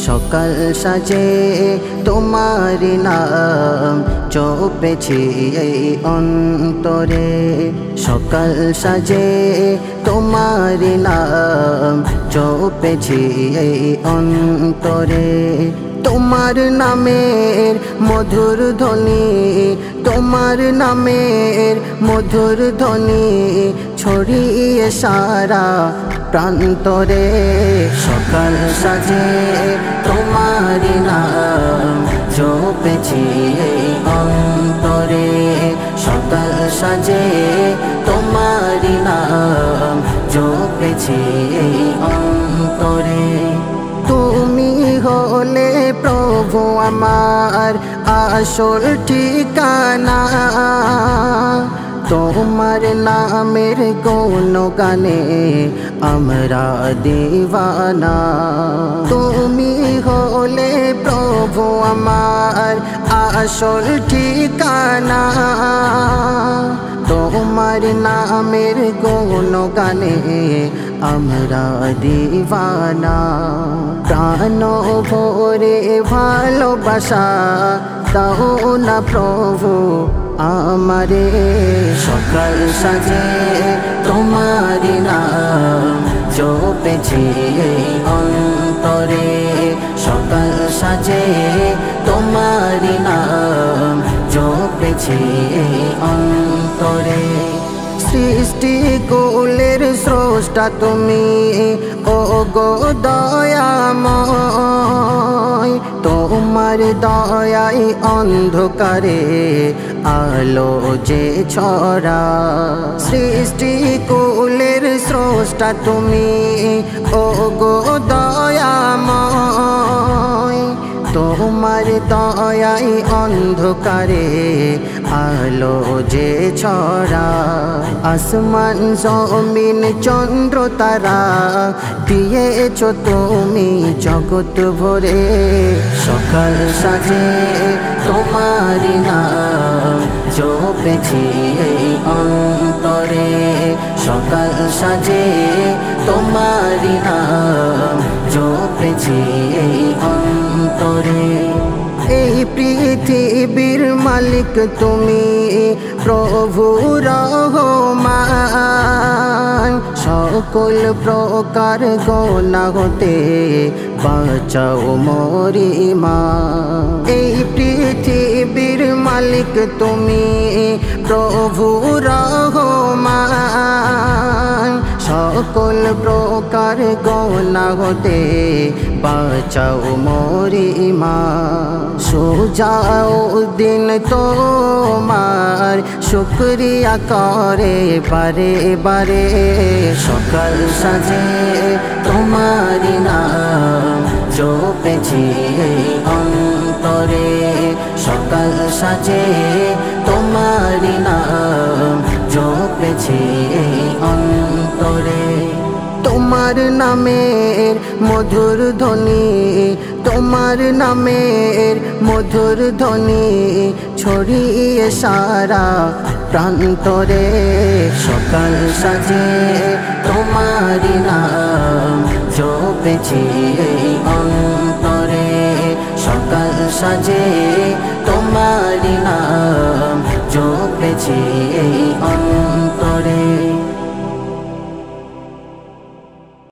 সকাল সাজে তোমার নাম জপেছি এই অন্তরে, সকাল সাজে তোমার নাম জপেছি এই অন্তরে। তোমার নামের মধুর ধ্বনি, তোমার নামের মধুর ধ্বনি ছড়িয়ে সারা প্রান্তরে। সকাল সাজে তোমার নাম জপেছি এই অন্তরে, সকাল সাজে তোমার নাম জপেছি এই অন্তরে। তুমি হলে প্রভু আমার আসল ঠিকানা, তোমার নামের গুণগানে আমরা দিওয়ানা। তুমি হলে প্রভু আমার আসল ঠিকানা, তোমার নামের গুণগানে আমরা দিওয়ানা। প্রাণ ভরে ভালোবাসা দাও না প্রভু আমারে। সকাল সাজে তোমার নাম জপেছি এই অন্তরে, সকাল সাজে তোমার নাম জপেছি এই অন্তরে। সৃষ্টি কুলের স্রষ্টা তুমি, ও গো দয়াময়, তোমার দয়াই অন্ধকারে আলো যে ছড়া। সৃষ্টি কুলের স্রষ্টা তুমি, ও গো দয়াময়, তোমার দয়াই অন্ধকারে আলো যে ছড়া। আসমান জমিন চন্দ্র তারা দিয়েছ তুমি জগৎ ভরে। সকাল সাজে তোমার নাম জপেছি এই অন্তরে, সকাল সাজে তোমার নাম জপেছি এই অন্তরে। এই পৃথিবীর মালিক তুমি প্রভু রহমান, সকল প্রকার গুনাহ হতে বাঁচাও মোরি মা। এই পৃথিবীর মালিক তুমি প্রভু রহমান, সকল প্রকার গুনাহ হতে বাঁচাও মোরি মা। সুজাও দিন তোমার শুকরিয়া করে বারে বারে। সকাল সাজে তোমার নাম জপেছি এই অন্তরে, সকাল সাজে তোমার নাম জপেছি এই অন্তরে। তোমার নামের মধুর ধ্বনি, তোমার নামের মধুর ধ্বনি ছড়িয়ে সারা প্রান্তরে। সকাল সাজে তোমার নাম জপেছি এই অন্তরে, সকাল সাজে তোমার নাম জপেছি এই